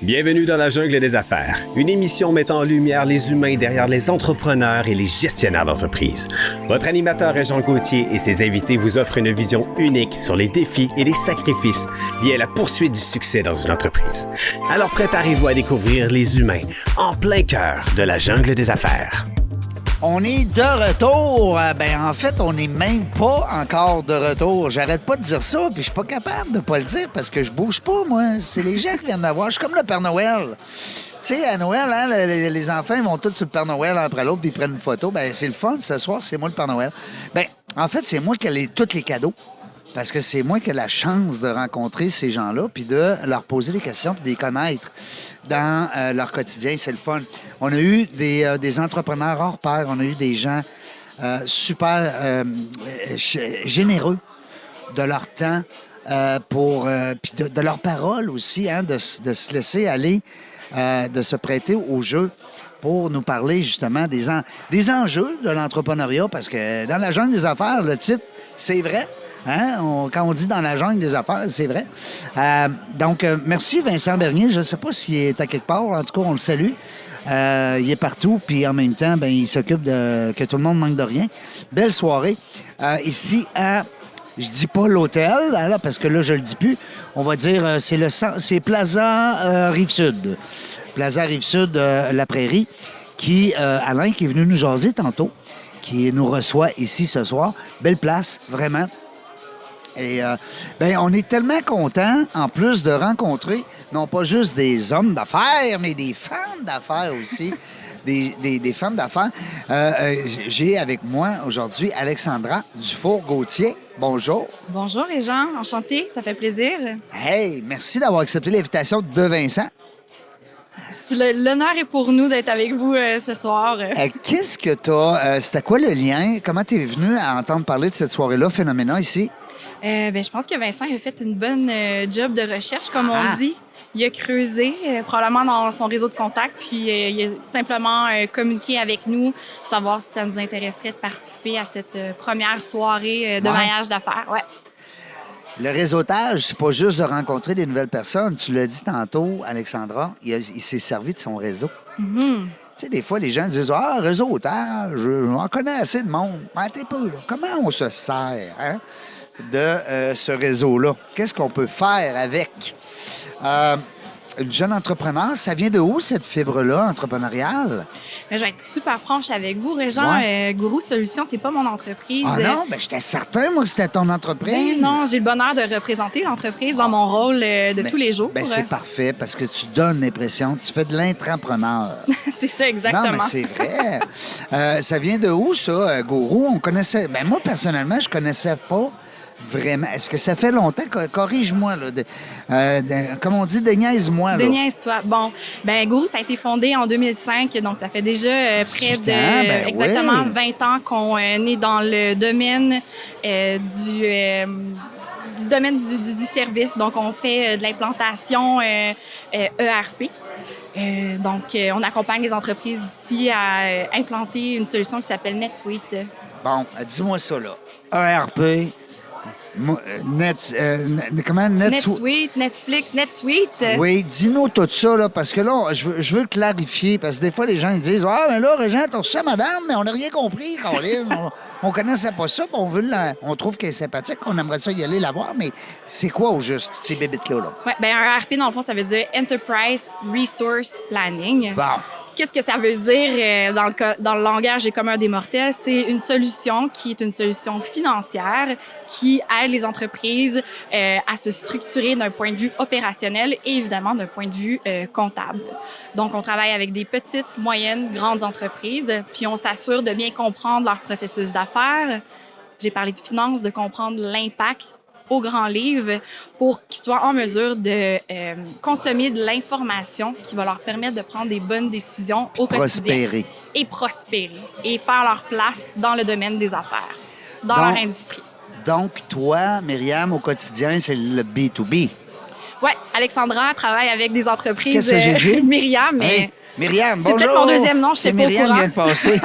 Bienvenue dans la jungle des affaires, une émission mettant en lumière les humains derrière les entrepreneurs et les gestionnaires d'entreprise. Votre animateur est Jean Gauthier et ses invités vous offrent une vision unique sur les défis et les sacrifices liés à la poursuite du succès dans une entreprise. Alors préparez-vous à découvrir les humains en plein cœur de la jungle des affaires. On est de retour. En fait, on n'est même pas encore de retour. J'arrête pas de dire ça, puis je suis pas capable de pas le dire parce que je bouge pas, moi. C'est les gens qui viennent me voir. Je suis comme le Père Noël. Tu sais, à Noël, hein, les enfants ils vont tous sur le Père Noël l'un après l'autre, puis ils prennent une photo. C'est le fun. Ce soir, c'est moi le Père Noël. En fait, c'est moi qui ai tous les cadeaux. Parce que c'est moi qui ai la chance de rencontrer ces gens-là puis de leur poser des questions puis de les connaître dans leur quotidien. C'est le fun. On a eu des entrepreneurs hors pair. On a eu des gens super généreux de leur temps puis de leur parole aussi, hein, de se laisser aller, de se prêter au jeu pour nous parler justement des enjeux de l'entrepreneuriat. Parce que dans la jungle des affaires, le titre, c'est vrai. Hein? Quand on dit dans la jungle des affaires, c'est vrai. Donc, merci Vincent Bernier. Je ne sais pas s'il est à quelque part. En tout cas, on le salue. Il est partout. Puis en même temps, il s'occupe de que tout le monde manque de rien. Belle soirée. Ici à, je dis pas l'hôtel, là, parce que là, je le dis plus. On va dire, c'est Plaza Rive-Sud. Plaza Rive-Sud, la Prairie, Alain, qui est venu nous jaser tantôt, qui nous reçoit ici ce soir. Belle place, vraiment. Et on est tellement contents, en plus, de rencontrer non pas juste des hommes d'affaires, mais des femmes d'affaires aussi. des femmes d'affaires. J'ai avec moi aujourd'hui Alexandra Dufour-Gauthier. Bonjour. Bonjour, Réjean. Enchantée. Ça fait plaisir. Hey, merci d'avoir accepté l'invitation de Vincent. L'honneur est pour nous d'être avec vous ce soir. Qu'est-ce que tu as... c'était quoi le lien? Comment tu es venu à entendre parler de cette soirée-là, Phénoména, ici? Je pense que Vincent a fait une bonne job de recherche, comme on dit. Il a creusé, probablement dans son réseau de contacts, puis il a simplement communiqué avec nous, savoir si ça nous intéresserait de participer à cette première soirée de mariage d'affaires. Ouais. Le réseautage, c'est pas juste de rencontrer des nouvelles personnes. Tu l'as dit tantôt, Alexandra, il s'est servi de son réseau. Mm-hmm. Tu sais, des fois, les gens disent « Ah, réseautage, on connaît assez de monde. » T'es pas là. Comment on se sert de ce réseau-là? Qu'est-ce qu'on peut faire avec? Une jeune entrepreneur, ça vient de où, cette fibre-là entrepreneuriale? Je vais être super franche avec vous, Réjean. Ouais. Gourou Solutions, c'est pas mon entreprise. Ah non? J'étais certain, moi, que c'était ton entreprise. Non, j'ai le bonheur de représenter l'entreprise dans mon rôle de tous les jours. C'est parfait, parce que tu donnes l'impression, tu fais de l'intrapreneur. C'est ça, exactement. Non, mais c'est vrai. Ça vient de où, ça, Gourou? On connaissait... moi, personnellement, je connaissais pas vraiment. Est-ce que ça fait longtemps? Corrige-moi, là. Comme on dit, déniaise-moi, là. Déniaise-toi. Bon, Gourou, ça a été fondé en 2005, donc ça fait déjà près de exactement 20 ans qu'on est dans le domaine du domaine du service. Donc, on fait de l'implantation ERP. On accompagne les entreprises d'ici à implanter une solution qui s'appelle NetSuite. Bon, dis-moi ça, là. ERP... NetSuite, Netflix, NetSuite. Oui, dis-nous tout ça, là, parce que là, je veux clarifier, parce que des fois, les gens ils disent « Ah, mais là, Régent, t'as reçu ça, madame, mais on n'a rien compris, on connaissait pas ça, puis on trouve qu'elle est sympathique, on aimerait ça y aller la voir, mais c'est quoi au juste, ces bébites-là? Là? Oui, un ERP, dans le fond, ça veut dire Enterprise Resource Planning. Bon. Qu'est-ce que ça veut dire dans le langage des communs des mortels? C'est une solution qui est une solution financière qui aide les entreprises à se structurer d'un point de vue opérationnel et évidemment d'un point de vue comptable. Donc, on travaille avec des petites, moyennes, grandes entreprises, puis on s'assure de bien comprendre leur processus d'affaires. J'ai parlé de finances, de comprendre l'impact au grand livre pour qu'ils soient en mesure de consommer de l'information qui va leur permettre de prendre des bonnes décisions au quotidien. Et prospérer. Et faire leur place dans le domaine des affaires, dans leur industrie. Donc, toi, Myriam, au quotidien, c'est le B2B. Oui, Alexandra travaille avec des entreprises. Qu'est-ce que j'ai dit? Myriam, mais... Hey, Myriam, c'est bonjour. C'est peut-être mon deuxième nom, je sais pas au courant. Myriam vient de passer.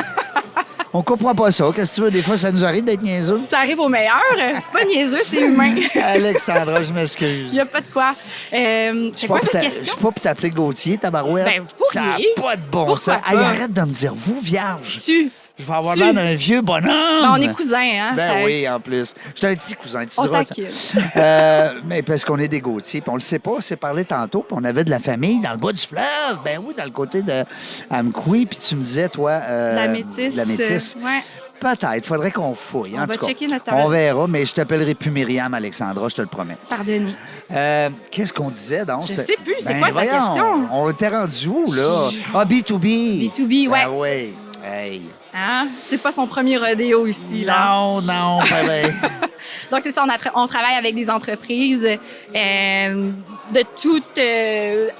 On comprend pas ça. Qu'est-ce que tu veux? Des fois, ça nous arrive d'être niaiseux. Ça arrive au meilleur. C'est pas niaiseux, c'est humain. Alexandra, je m'excuse. Il n'y a pas de quoi. C'est quoi votre Je question? suis pas pour t'appeler Gauthier, tabarouette. Ben, vous ça n'a pourriez. pas de bon Pourquoi sens. pas? Hey, arrête de me dire vous, vierge. Tu. Je vais avoir Tu. l'air d'un vieux bonhomme. Ben, on est cousins, hein? Ben Fait- oui, en plus. Je suis un petit cousin, tu On diras ça. taquine. Mais parce qu'on est des Gauthier, puis on le sait pas, on s'est parlé tantôt, puis on avait de la famille dans le bas du fleuve. Ben oui, dans le côté de Amqui, puis tu me disais, toi... La métisse. La métisse. Ouais. Peut-être, faudrait qu'on fouille. On en va tout cas. checker notre On verra, mais je t'appellerai plus Myriam, Alexandra, je te le promets. Pardonnez. Qu'est-ce qu'on disait, donc? Je C'était- sais plus, c'est quoi ta voyons, question? On était rendu où, là? Ah, B2B. B2B, ouais. Ah oui. Hey. Hein? C'est pas son premier rodéo ici, là. Non, pas vrai. Donc, c'est ça, on travaille avec des entreprises de tout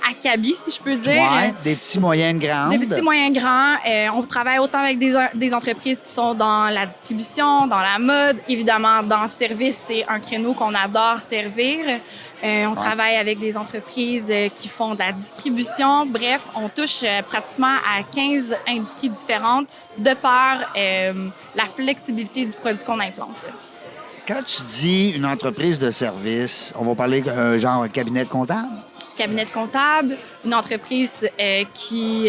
acabit, si je peux dire. Ouais, des petits, moyens, grandes. Des petits, moyens, grands. On travaille autant avec des entreprises qui sont dans la distribution, dans la mode. Évidemment, dans le service, c'est un créneau qu'on adore servir. On travaille avec des entreprises qui font de la distribution. Bref, on touche pratiquement à 15 industries différentes de par la flexibilité du produit qu'on implante. Quand tu dis une entreprise de service, on va parler genre un cabinet de comptable? Cabinet de comptable, une entreprise qui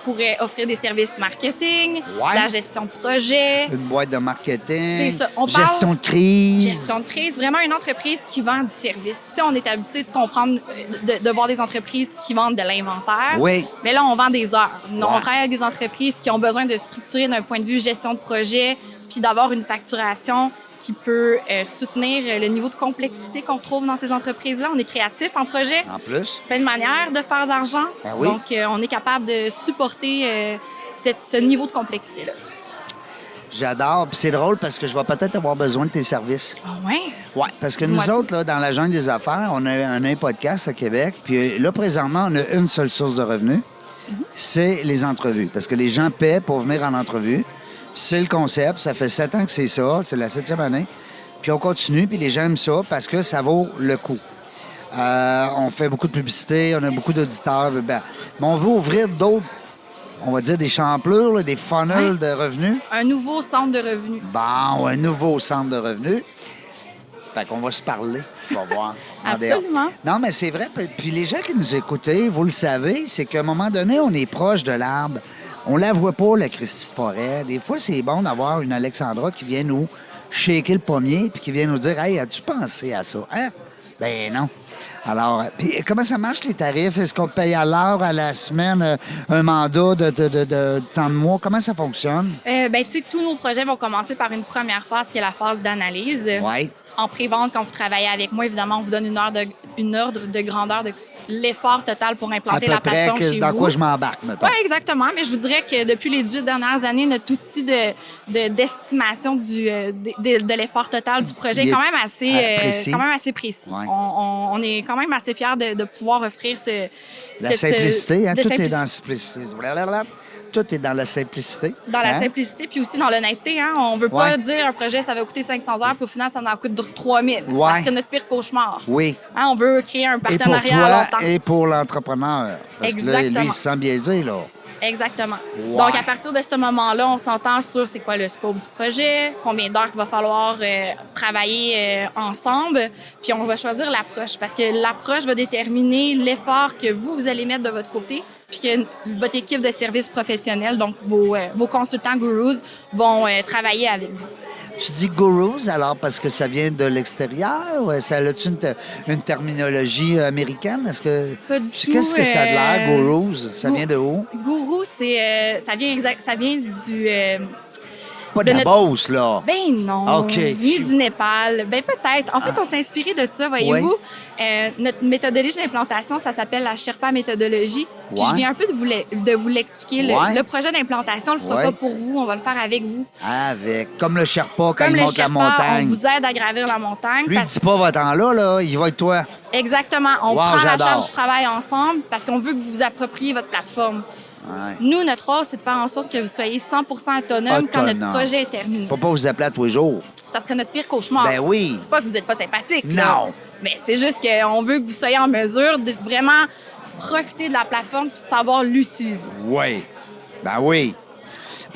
pourrait offrir des services marketing, Ouais. la gestion de projet, Une boîte de marketing? C'est ça. On parle- gestion de crise? gestion de crise, vraiment une entreprise qui vend du service. Tu sais, on est habitué de comprendre, de voir des entreprises qui vendent de l'inventaire. Oui. Mais là, on vend des heures. On Ouais. travaille avec des entreprises qui ont besoin de structurer d'un point de vue gestion de projet, puis d'avoir une facturation qui peut soutenir le niveau de complexité qu'on retrouve dans ces entreprises-là. On est créatif en projet. En plus? Plein de manières de faire d'argent. Ben oui. Donc, on est capable de supporter ce niveau de complexité-là. J'adore. Puis c'est drôle parce que je vais peut-être avoir besoin de tes services. Ah ouais? Oui, parce que Dis-moi nous tout. autres, là, dans la jungle des affaires, on a un podcast à Québec. Puis là, présentement, on a une seule source de revenus. C'est les entrevues. Parce que les gens paient pour venir en entrevue. C'est le concept. Ça fait 7 ans que c'est ça. C'est la 7e année. Puis on continue, puis les gens aiment ça parce que ça vaut le coup. On fait beaucoup de publicité, on a beaucoup d'auditeurs. Ben, mais on veut ouvrir d'autres, on va dire des champlures, là, des funnels Ouais. de revenus. Un nouveau centre de revenus. Bon, un nouveau centre de revenus. Fait qu'on va se parler, tu vas voir. en dehors. Absolument. Non, mais c'est vrai. Puis les gens qui nous écoutent, vous le savez, c'est qu'à un moment donné, on est proche de l'arbre. On la voit pas, la Christie de Forêt. Des fois, c'est bon d'avoir une Alexandra qui vient nous shaker le pommier puis qui vient nous dire « Hey, as-tu pensé à ça? » Hein? Ben non. Alors, puis comment ça marche, les tarifs? Est-ce qu'on paye à l'heure, à la semaine, un mandat de temps de mois? Comment ça fonctionne? Ben, tu sais, tous nos projets vont commencer par une première phase qui est la phase d'analyse. Oui. En pré-vente, quand vous travaillez avec moi, évidemment, on vous donne une ordre de grandeur de l'effort total pour À implanter peu la près, plateforme chez dans vous. quoi je m'embarque, mettons. Oui, exactement. Mais je vous dirais que depuis les 18 dernières années, notre outil d'estimation de l'effort total du projet Il est est quand même assez précis. précis. Ouais. On est quand même assez fiers de pouvoir offrir La simplicité, hein? de Tout est simplicité. dans la simplicité. Blablabla. Tout est dans la simplicité. Dans la Hein? simplicité, puis aussi dans l'honnêteté. Hein? On veut pas Ouais. dire un projet, ça va coûter 500 heures, puis au final, ça en coûte 3000. Ouais. Ça serait notre pire cauchemar. Oui. Hein, on veut créer un Et pour partenariat à long toi terme. et pour l'entrepreneur. Parce que là, lui, Exactement. il se sent biaisé, là. Exactement. Ouais. Donc, à partir de ce moment-là, on s'entend sur c'est quoi le scope du projet, combien d'heures il va falloir travailler ensemble, puis on va choisir l'approche parce que l'approche va déterminer l'effort que vous allez mettre de votre côté, puis que votre équipe de services professionnels, donc vos consultants gurus, vont travailler avec vous. Tu dis gurus, alors, parce que ça vient de l'extérieur? Ouais, ça a-tu une terminologie américaine? Est-ce que... Pas du tout. Qu'est-ce que ça a de l'air, gurus? Ça vient de où? Gourou, ça vient du... Pas de de la notre- Beauce, là. Ben non, OK. ni du Népal. Ben peut-être. En fait, on s'est inspiré de ça, voyez-vous. Notre méthodologie d'implantation, ça s'appelle la Sherpa méthodologie. Puis Ouais. je viens un peu de vous l'expliquer. Ouais. Le projet d'implantation, on le fera Ouais. pas pour vous, on va le faire avec vous. Avec. Comme le Sherpa quand Comme il le monte la Sherpa, on montagne. vous aide à gravir la montagne. Lui, il parce- dit pas va-t'en là, il va avec toi. Exactement. On Wow, prend la j'adore. charge du travail ensemble parce qu'on veut que vous vous appropriez votre plateforme. Ouais. Nous, notre rôle, c'est de faire en sorte que vous soyez 100% autonome quand notre Autonome. projet est terminé. Faut pas vous appeler à tous les jours. Ça serait notre pire cauchemar. Ben oui. C'est pas que vous n'êtes pas sympathique. là. Non. Mais c'est juste qu'on veut que vous soyez en mesure de vraiment profiter de la plateforme puis de savoir l'utiliser. Oui. Ben oui.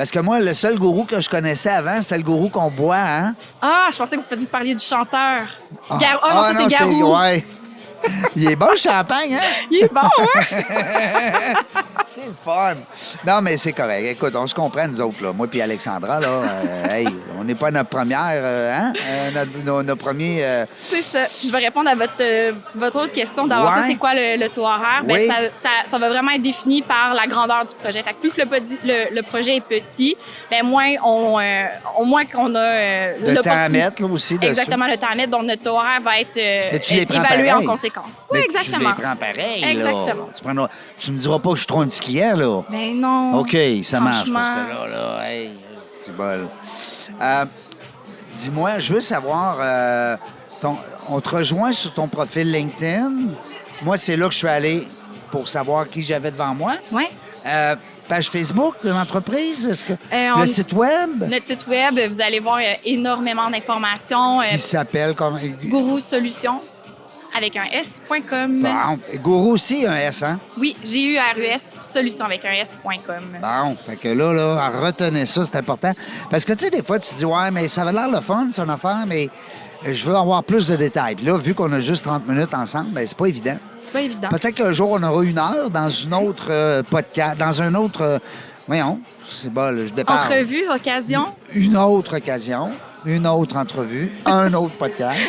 Parce que moi, le seul gourou que je connaissais avant, c'est le gourou qu'on boit, hein? Ah, je pensais que vous faisiez parler du chanteur. Ah, Non, ça, c'est Garou. Ouais. Il est bon, le champagne, hein? Il est bon, hein? C'est le fun. Non, mais c'est correct. Écoute, on se comprend, nous autres, là. Moi puis Alexandra, là. Hey, on n'est pas notre première, hein? Nos premiers... C'est ça. Je vais répondre à votre autre question d'avoir Ouais. ça, c'est quoi le taux horaire? Oui. Ben, ça va vraiment être défini par la grandeur du projet. Fait que plus que le projet est petit, ben moins qu'on a Le temps à mettre, là, aussi, dessus. Exactement, le temps à mettre. Donc, notre taux horaire va être Mais tu les prends évalué pareil. en conséquence. Oui, Mais exactement. tu les prends pareil, Exactement. là. Tu me diras pas que je suis trop un petit client, là. Ben non. OK, ça marche. Franchement. Parce que là, hey, c'est bol. Dis-moi, je veux savoir, on te rejoint sur ton profil LinkedIn. Moi, c'est là que je suis allé pour savoir qui j'avais devant moi. Oui. Page Facebook de l'entreprise, est-ce que on- le site web Notre site web, vous allez voir énormément d'informations. qui s'appelle comme Gourou Solutions avec un S.com. Bon, Gourou aussi un S, hein? Oui, GURUS, solution avec un S.com. Bon, fait que là, retenez ça, c'est important. Parce que, tu sais, des fois, tu te dis, ouais, mais ça avait l'air le fun, son affaire, mais je veux avoir plus de détails. Puis là, vu qu'on a juste 30 minutes ensemble, ben c'est pas évident. C'est pas évident. Peut-être qu'un jour, on aura 1 heure dans une autre podcast, dans un autre... voyons, c'est bon, là, je dépare. Entrevue, occasion. Une autre occasion, une autre entrevue, un autre podcast.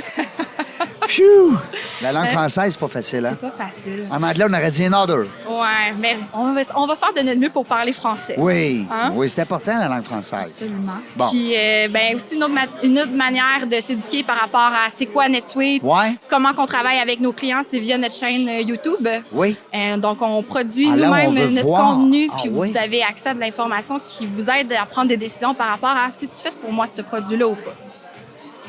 Phew! La langue française, c'est pas facile, hein? C'est pas facile. En anglais, on aurait dit another. Ouais, mais on va faire de notre mieux pour parler français. Oui, Hein? oui, c'est important, la langue française. Absolument. Bon. Puis, ben aussi, une autre manière de s'éduquer par rapport à c'est quoi NetSuite, Ouais, comment qu'on travaille avec nos clients, c'est via notre chaîne YouTube. oui. Donc, on produit Ah, là, on nous-mêmes veut notre voir. contenu, Ah, puis oui. vous avez accès à de l'information qui vous aide à prendre des décisions par rapport à si tu fais pour moi ce produit-là ou pas.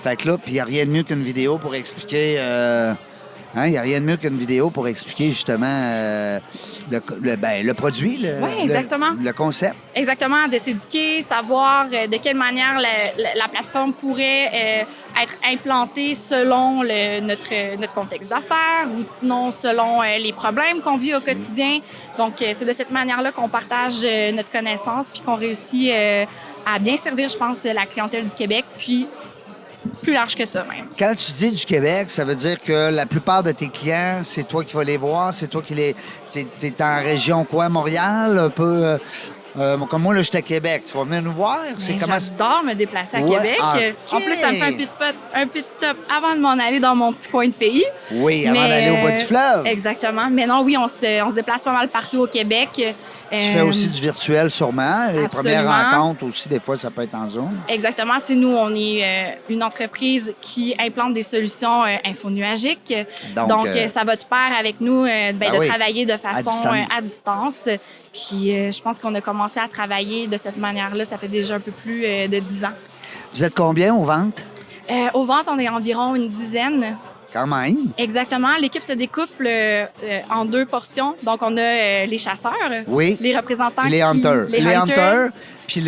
Fait que là, puis il n'y a rien de mieux qu'une vidéo pour expliquer... il n'y a rien de mieux qu'une vidéo pour expliquer justement le produit, Oui, exactement. le concept. Exactement, de s'éduquer, savoir de quelle manière la plateforme pourrait être implantée selon notre contexte d'affaires ou sinon selon les problèmes qu'on vit au quotidien. Donc, c'est de cette manière-là qu'on partage notre connaissance puis qu'on réussit à bien servir, je pense, la clientèle du Québec, puis plus large que ça même. Quand tu dis du Québec, ça veut dire que la plupart de tes clients, c'est toi qui vas les voir, c'est toi qui les... T'es en région quoi, Montréal, un peu... comme moi, là, j'étais à Québec. Tu vas venir nous voir? C'est Ben, comment... J'adore me déplacer à Ouais, Québec. ok. En plus, ça me fait un petit stop avant de m'en aller dans mon petit coin de pays. Oui, avant Mais, d'aller au bas du fleuve. Exactement. Mais non, oui, on se déplace pas mal partout au Québec. Tu fais aussi du virtuel sûrement. Les premières absolument. rencontres aussi, des fois, ça peut être en Zoom. Exactement. Tu sais, nous, on est une entreprise qui implante des solutions infonuagiques. Donc, ça va de pair avec nous de oui, travailler de façon à à distance. Puis, je pense qu'on a commencé à travailler de cette manière-là. Ça fait déjà un peu plus de 10 ans. Vous êtes combien aux ventes? Aux ventes, on est environ une dizaine. Quand même. Exactement. L'équipe se découpe en 2 portions. Donc, on a les chasseurs, Oui. les représentants Puis les hunters. Les hunters, puis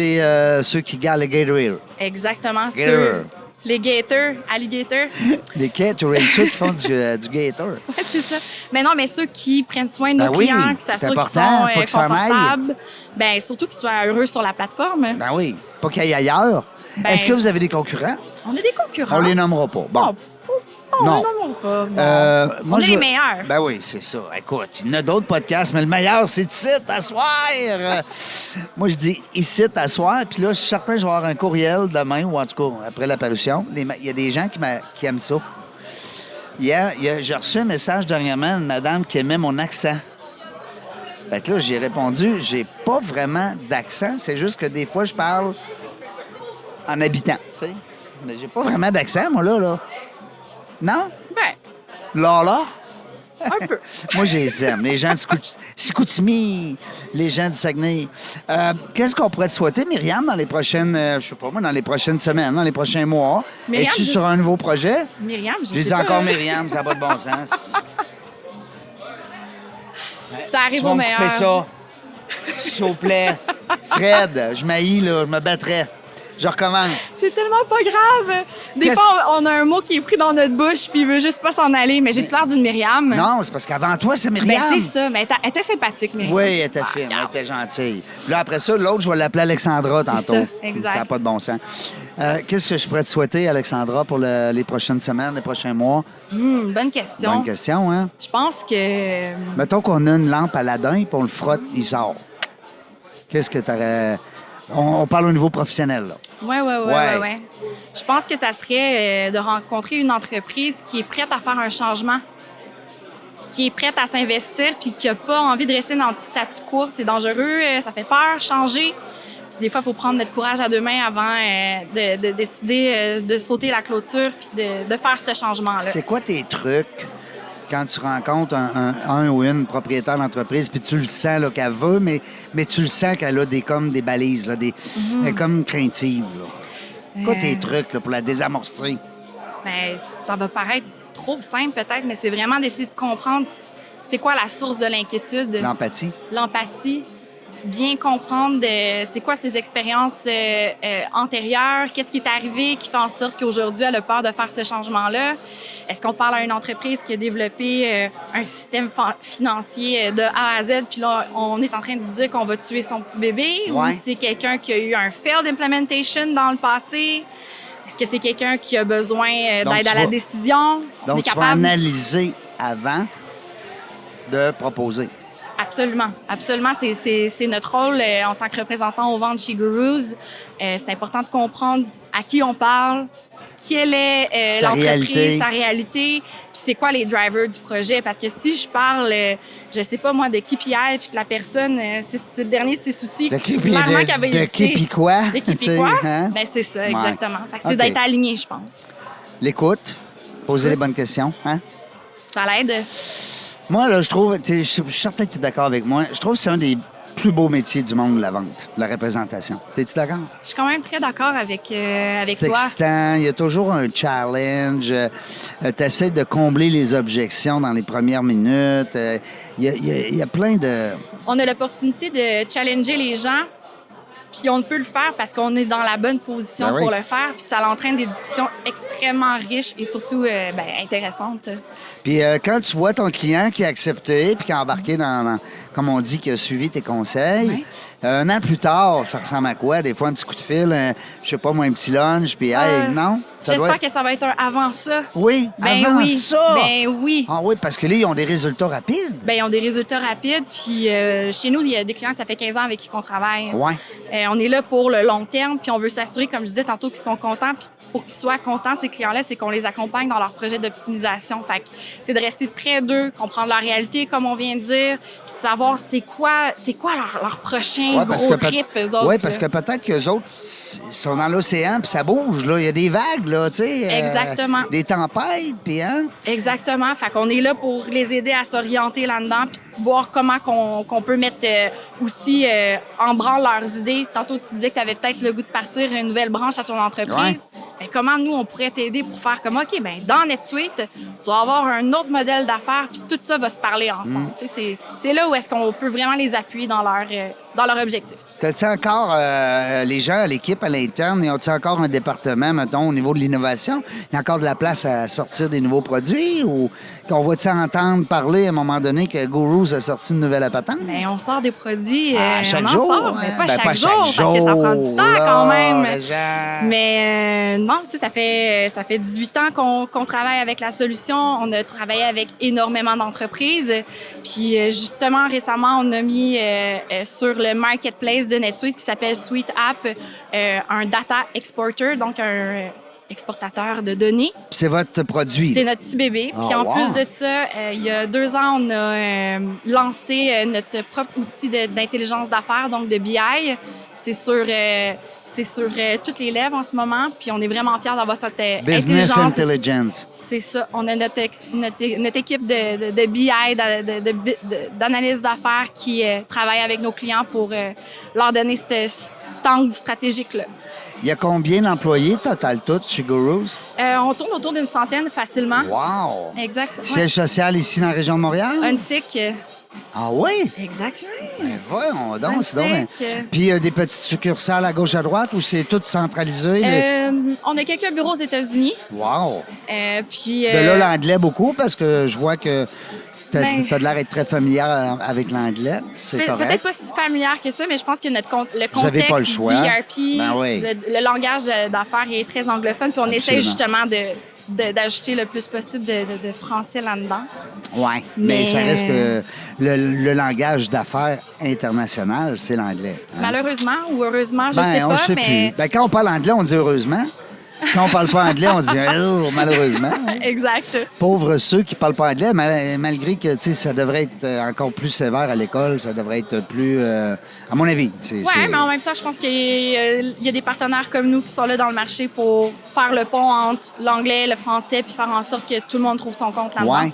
ceux qui gardent les gators. Exactement. Gator. Les gators, alligators. Les gators, ceux qui font du gator. Ouais, c'est ça. Mais non, mais ceux qui prennent soin de nos Ben oui, clients, qui c'est s'assurent qu'ils important, sont pas qu'ils s'en aillent. confortables, ben surtout qu'ils soient heureux sur la plateforme. Ben oui, pas qu'il y ait ailleurs. Ben- Est-ce que vous avez des concurrents? On a des concurrents. On les nommera pas. Bon. Non, Non. non, pas. Non. Moi, On est les meilleurs. Ben oui, c'est ça. Écoute, il y en a d'autres podcasts, mais le meilleur, c'est ici, t'asseoir. Moi, je dis ici, t'asseoir. Puis là, je suis certain que je vais avoir un courriel demain, ou en tout cas, après l'apparition. Il y a des gens qui aiment ça. J'ai reçu un message dernièrement d'une madame qui aimait mon accent. Fait que là, j'ai répondu, j'ai pas vraiment d'accent. C'est juste que des fois, je parle en habitant, tu sais. Mais j'ai pas vraiment d'accent, moi, là. Non? Ben, Là? un peu. Moi, je les aime. Les gens de Chicoutimi, les gens du Saguenay. Qu'est-ce qu'on pourrait te souhaiter, Myriam, dans les prochaines, dans les prochaines semaines, dans les prochains mois? Myriam, Es-tu je- sur un nouveau projet? Myriam, je J'ai sais dit pas. encore Myriam, ça n'a pas de bon sens. Ça arrive Tu au vas me meilleur. couper ça, s'il vous plaît. Fred, je m'haïs, là, je me battrais. Je recommence. C'est tellement pas grave. Des fois, on a un mot qui est pris dans notre bouche puis il veut juste pas s'en aller. Mais j'ai l'air d'une Myriam. Non, c'est parce qu'avant toi, c'est Myriam. Ben, c'est ça. Mais elle était sympathique, Myriam. Oui, elle était fine, elle était gentille. Puis là, après ça, l'autre, je vais l'appeler Alexandra tantôt. ça, exact. Ça n'a pas de bon sens. Qu'est-ce que je pourrais te souhaiter, Alexandra, pour les prochaines semaines, les prochains mois? Bonne question. Bonne question, hein? Je pense que... Mettons qu'on a une lampe Aladdin puis on le frotte, il sort. Qu'est-ce que tu aurais... On parle au niveau professionnel, là. Oui. Je pense que ça serait de rencontrer une entreprise qui est prête à faire un changement, qui est prête à s'investir puis qui n'a pas envie de rester dans le petit statu quo. C'est dangereux, ça fait peur, changer. Puis des fois, il faut prendre notre courage à deux mains avant de décider de sauter la clôture puis de faire ce changement-là. C'est quoi tes trucs quand tu rencontres un ou une propriétaire d'entreprise puis tu le sens là, qu'elle veut, mais tu le sens qu'elle a comme des balises, là, elle est comme craintive. Là. Quoi tes trucs là, pour la désamorcer? Ben, ça va paraître trop simple peut-être, mais c'est vraiment d'essayer de comprendre c'est quoi la source de l'inquiétude. L'empathie. L'empathie. Bien comprendre c'est quoi ses expériences antérieures, qu'est-ce qui est arrivé qui fait en sorte qu'aujourd'hui, elle a peur de faire ce changement-là. Est-ce qu'on parle à une entreprise qui a développé un système financier de A à Z, puis là, on est en train de dire qu'on va tuer son petit bébé? Ouais. Ou c'est quelqu'un qui a eu un failed implementation dans le passé? Est-ce que c'est quelqu'un qui a besoin d'aide à la décision? Donc, tu vas analyser avant de proposer. Absolument. Absolument. C'est notre rôle en tant que représentant aux ventes chez Gurus. C'est important de comprendre à qui on parle, quelle est l'entreprise, sa réalité, puis c'est quoi les drivers du projet. Parce que si je parle, je sais pas moi, de KPI, puis que la personne, c'est le dernier de ses soucis, clairement qu'elle va hésiter. De qui puis quoi? De qui puis quoi? Hein? Ben, c'est ça, exactement. Fait que c'est Okay. d'être aligné, je pense. L'écoute, poser les bonnes questions. Hein? Ça l'aide? Moi, là, je trouve, je suis certain que tu es d'accord avec moi, je trouve que c'est un des plus beaux métiers du monde, la vente, la représentation. T'es-tu d'accord? Je suis quand même très d'accord avec toi. C'est excitant, il y a toujours un challenge. Tu essaies de combler les objections dans les premières minutes. Il y a plein de... On a l'opportunité de challenger les gens, puis on peut le faire parce qu'on est dans la bonne position pour le faire, puis ça entraîne des discussions extrêmement riches et surtout intéressantes. Puis quand tu vois ton client qui a accepté puis qui a embarqué dans comme on dit, qui a suivi tes conseils, un an plus tard, ça ressemble à quoi? Des fois, un petit coup de fil, je sais pas, moi, un petit lunch, puis hey, non? J'espère que ça va être un avant ça. Oui, avant ça? Ben oui. Ah oui, parce que là, ils ont des résultats rapides. Ben ils ont des résultats rapides, puis chez nous, il y a des clients, ça fait 15 ans avec qui on travaille. Ouais. On est là pour le long terme, puis on veut s'assurer, comme je disais tantôt, qu'ils sont contents, puis pour qu'ils soient contents, ces clients-là, c'est qu'on les accompagne dans leur projet d'optimisation. Fait que c'est de rester près d'eux, comprendre leur réalité, comme on vient de dire, puis de savoir c'est quoi leur prochain gros trip, eux autres. Oui, parce que peut-être qu'eux autres sont dans l'océan, puis ça bouge, là. Il y a des vagues, là, tu sais. Exactement. Des tempêtes, puis hein? Exactement. Fait qu'on est là pour les aider à s'orienter là-dedans, puis voir comment qu'on peut mettre aussi en branle leurs idées. Tantôt, tu disais que tu avais peut-être le goût de partir une nouvelle branche à ton entreprise. Ouais. Bien, comment nous, on pourrait t'aider pour faire comme, OK, bien, dans NetSuite, tu vas avoir un autre modèle d'affaires, puis tout ça va se parler ensemble. C'est là où est-ce qu'on peut vraiment les appuyer dans leur objectif. T'as-tu encore les gens à l'équipe, à l'interne, ont-ils encore un département, mettons, au niveau de l'innovation? Il y a encore de la place à sortir des nouveaux produits ou qu'on va-tu entendre parler à un moment donné que Gurus a sorti une nouvelle patente? Bien, on sort des produits. Chaque on jour? en sort, mais Hein? pas Ben, chaque jour, parce que ça prend du temps là, quand même. Mais non, tu sais, ça fait 18 ans qu'on travaille avec la solution. On a travaillé avec énormément d'entreprises. Puis justement, récemment, on a mis sur le marketplace de NetSuite qui s'appelle Suite App un data exporter, donc un exportateur de données. C'est votre produit? C'est notre petit bébé. Puis en plus de ça, il y a 2 ans, on a lancé notre propre outil d'intelligence d'affaires, donc de BI. C'est sur toutes les lèvres en ce moment, puis on est vraiment fiers d'avoir cette Business intelligence. Intelligence. C'est ça. On a notre équipe de BI, d'analyse d'affaires qui travaille avec nos clients pour leur donner cet angle stratégique-là. Il y a combien d'employés total tout chez Gurus? On tourne autour d'une centaine facilement. Wow! Exact. Siège social ici dans la région de Montréal? Unsick. Ah oui? Exact. Ben voyons donc, c'est donc Unsick. bien. Puis des petites succursales à gauche à droite ou c'est tout centralisé? On a quelques bureaux aux États-Unis. Wow! Puis. De là, l'anglais beaucoup parce que je vois que t'as Ben- de l'air d'être très familière avec l'anglais. C'est correct. Peut-être pas si familière que ça, mais je pense que le Vous avez contexte pas le choix. du ERP, Ben oui. le langage d'affaires est très anglophone, puis on essaie justement d'ajouter le plus possible de français là-dedans. Oui, mais Mais- ça reste que le langage d'affaires international, c'est l'anglais. hein. Malheureusement ou heureusement, je sais on pas, le sait mais... plus. Ben, quand on parle anglais, on dit heureusement. Quand on parle pas anglais, on dit oh, malheureusement. Exact. Pauvres ceux qui parlent pas anglais, malgré que tu sais, ça devrait être encore plus sévère à l'école, ça devrait être plus, à mon avis. Oui, mais en même temps, je pense qu'il y a des partenaires comme nous qui sont là dans le marché pour faire le pont entre l'anglais et le français, puis faire en sorte que tout le monde trouve son compte là-dedans. Oui.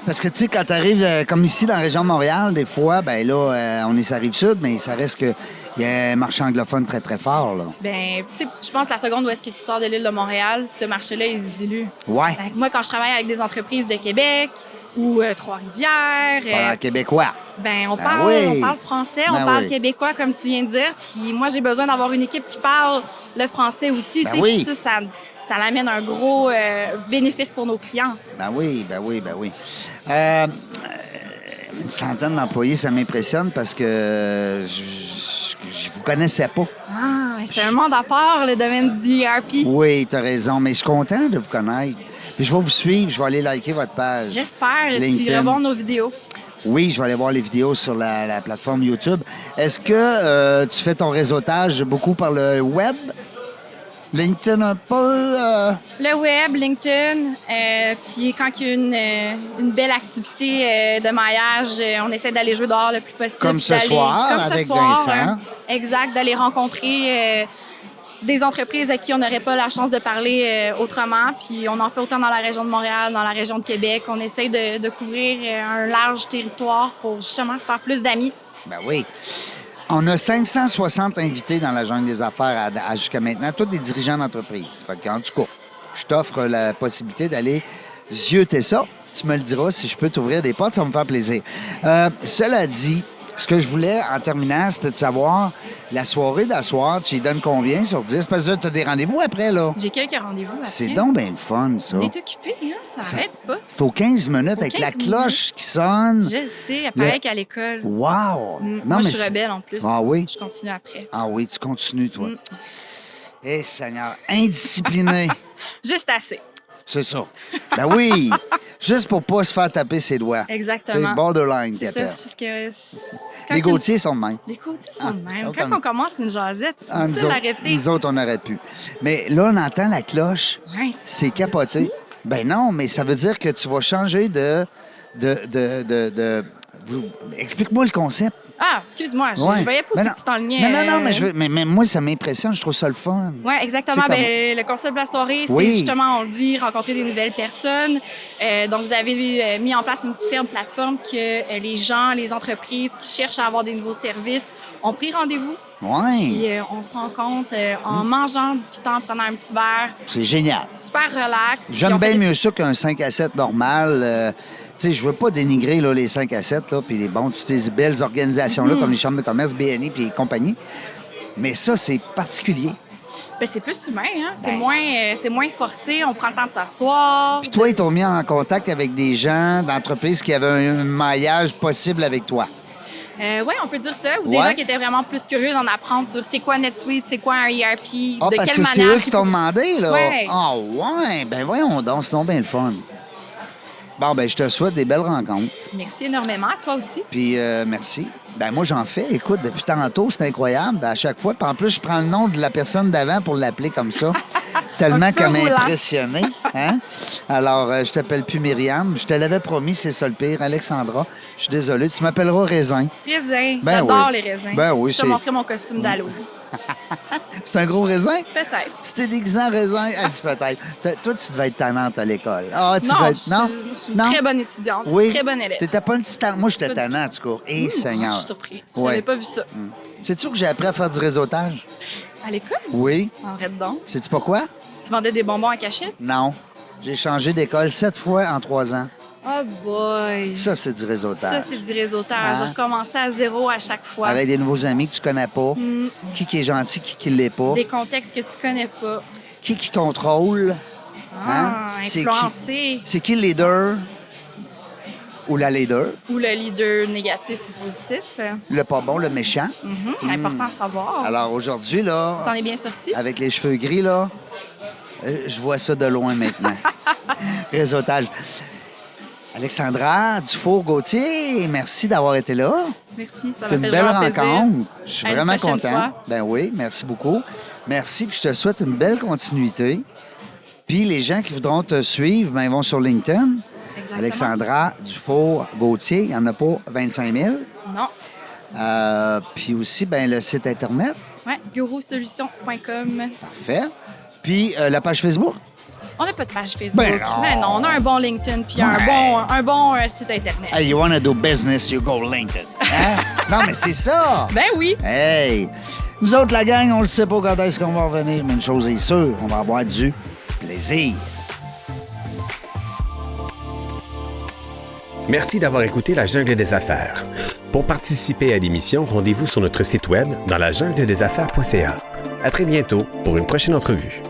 Parce que, tu sais, quand tu arrives, comme ici, dans la région de Montréal, des fois, ben là, on est sur la Rive-Sud, mais ça reste que il y a un marché anglophone très, très fort, là. Ben, tu sais, je pense que la seconde où est-ce que tu sors de l'île de Montréal, ce marché-là, il se dilue. Ouais. Fait que moi, quand je travaille avec des entreprises de Québec ou Trois-Rivières, Parlant québécois. ben, on Ben parle, oui. on parle français, Ben on parle oui. québécois, comme tu viens de dire. Puis moi, j'ai besoin d'avoir une équipe qui parle le français aussi. Ben tu sais. oui. Puis ça l'amène un gros bénéfice pour nos clients. Ben oui. Une centaine d'employés, ça m'impressionne parce que je vous connaissais pas. Ah, c'est un monde à part, le domaine du ERP. Oui, tu as raison, mais je suis content de vous connaître. Puis je vais vous suivre, je vais aller liker votre page. J'espère. Tu LinkedIn. rebonds nos vidéos. Oui, je vais aller voir les vidéos sur la plateforme YouTube. Est-ce que tu fais ton réseautage beaucoup par le web? LinkedIn un peu? Le web, LinkedIn, puis quand il y a une belle activité de maillage, on essaie d'aller jouer dehors le plus possible. Comme ce d'aller- soir, comme ce avec soir, Vincent. Exact, d'aller rencontrer des entreprises à qui on n'aurait pas la chance de parler autrement. Puis on en fait autant dans la région de Montréal, dans la région de Québec. On essaie de couvrir un large territoire pour justement se faire plus d'amis. Ben oui. On a 560 invités dans la jungle des affaires jusqu'à maintenant, tous des dirigeants d'entreprise. Fait qu'en tout cas, je t'offre la possibilité d'aller zioter ça. Tu me le diras si je peux t'ouvrir des portes, ça va me faire plaisir. Cela dit, ce que je voulais en terminant, c'était de savoir la soirée d'asseoir, tu y donnes combien sur 10? Parce que tu as des rendez-vous après, là. J'ai quelques rendez-vous après. C'est donc bien le fun, ça. On est occupé, hein? Ça n'arrête pas. C'est aux 15 minutes Aux avec la 15 cloche minutes. qui sonne. Je sais, pareil qu'à l'école. Wow! Moi, je suis rebelle en plus. Ah oui? Je continue après. Ah oui, tu continues, toi. Eh, Seigneur, indiscipliné. Juste assez. C'est ça. Ben oui! Juste pour pas se faire taper ses doigts. Exactement. C'est borderline, C'est ça, t'appelles. c'est parce que... Les Gauthier sont de même. Les côtiers sont de ils même. sont Quand comme- on commence une jasette, c'est Ah, difficile d'arrêter. nous autres, on aurait pu. Mais là, on entend la cloche. Ouais, C'est capoté. Ben non, mais ça veut dire que tu vas changer de... Explique-moi le concept. Ah, excuse-moi, je Ouais. voyais pas Ben si non. tu t'enlignais. Non, mais moi, ça m'impressionne. Je trouve ça le fun. Oui, exactement. C'est comme- Ben, le concept de la soirée, Oui. c'est justement, on le dit, rencontrer des nouvelles personnes. Donc, vous avez mis en place une superbe plateforme que les gens, les entreprises qui cherchent à avoir des nouveaux services ont pris rendez-vous. Ouais, Puis on se rencontre en mangeant, discutant, en prenant un petit verre. c'est génial. Super relax. Puis J'aime on fait bien des- mieux ça qu'un 5 à 7 normal. Tu sais, je veux pas dénigrer là, les 5 à 7, là, puis les bons, toutes ces belles organisations-là, comme les chambres de commerce, BNI, puis compagnie. Mais ça, c'est particulier. Ben, c'est plus humain, hein? Ben. C'est moins forcé, on prend le temps de s'asseoir. Puis toi, ils t'ont mis en contact avec des gens d'entreprises qui avaient un maillage possible avec toi. Oui, on peut dire ça. Ou des Ouais. gens qui étaient vraiment plus curieux d'en apprendre sur c'est quoi NetSuite, c'est quoi un ERP, Ah, de parce quelle que c'est manière. eux qui t'ont demandé, là? Ouais. Ah, ouais. Ben voyons donc, c'est donc bien le fun. Bon, ben je te souhaite des belles rencontres. Merci énormément, toi aussi. Puis merci. Ben moi, j'en fais. Écoute, depuis tantôt, c'est incroyable. À chaque fois. Puis en plus, je prends le nom de la personne d'avant pour l'appeler comme ça. Tellement Un feu qu'elle m'a roulant. impressionné. Hein? Alors, je t'appelle plus Myriam. Je te l'avais promis, c'est ça le pire. Alexandra, je suis désolé. Tu m'appelleras Raisin. Raisin. Ben J'adore oui. les raisins. Ben oui, Je te c'est- montrerai mon costume d'Halloween. C'est un gros raisin? Peut-être. Tu t'es déguisé en raisin? Elle dit peut-être. Toi, tu devais être tannante à l'école. Ah, tu Non, devais je être... suis, Non? je suis une Non? très bonne étudiante, Oui. très bonne élève. T'étais pas une petite tannante. Moi, j'étais Pas du tannant, en tout cas. Eh, Seigneur. Je suis surprise. Je Ouais. n'avais pas vu ça. Sais-tu que j'ai appris à faire du réseautage? À l'école? Oui. Arrête donc. Sais-tu pourquoi? Tu vendais des bonbons à cachette? Non. J'ai changé d'école 7 fois en 3 ans. Oh boy! Ça, c'est du réseautage. Ça, c'est du réseautage. Hein? Recommencer à zéro à chaque fois. Avec des nouveaux amis que tu connais pas. Qui est gentil, qui l'est pas. Des contextes que tu connais pas. Qui contrôle. Ah, C'est influencer. C'est qui le leader? Ou la leader? Ou le leader négatif ou positif. Le pas bon, le méchant. Important à savoir. Alors aujourd'hui, Tu là, t'en es bien sorti? avec les cheveux gris, là, je vois ça de loin maintenant. Réseautage. Alexandra Dufour-Gauthier, merci d'avoir été là. Merci, ça C'est m'a une fait belle vraiment plaisir. rencontre. Je suis À une vraiment prochaine content. fois. Ben oui, merci beaucoup. Merci, puis je te souhaite une belle continuité. Puis les gens qui voudront te suivre, ben, ils vont sur LinkedIn. Exactement. Alexandra Dufour-Gauthier, il n'y en a pas 25 000. Non. Puis aussi, ben, le site Internet. Oui, gurusolutions.com. Parfait. Puis la page Facebook. On n'a pas de page Facebook. Ben non. On a un bon LinkedIn puis Ouais. un bon site Internet. Hey, you wanna do business, you go LinkedIn. Hein? Non, mais c'est ça! Ben oui. Hey! Nous autres, la gang, on ne sait pas quand est-ce qu'on va revenir, mais une chose est sûre, on va avoir du plaisir. Merci d'avoir écouté La Jungle des Affaires. Pour participer à l'émission, rendez-vous sur notre site web dans lajungledesaffaires.ca. À très bientôt pour une prochaine entrevue.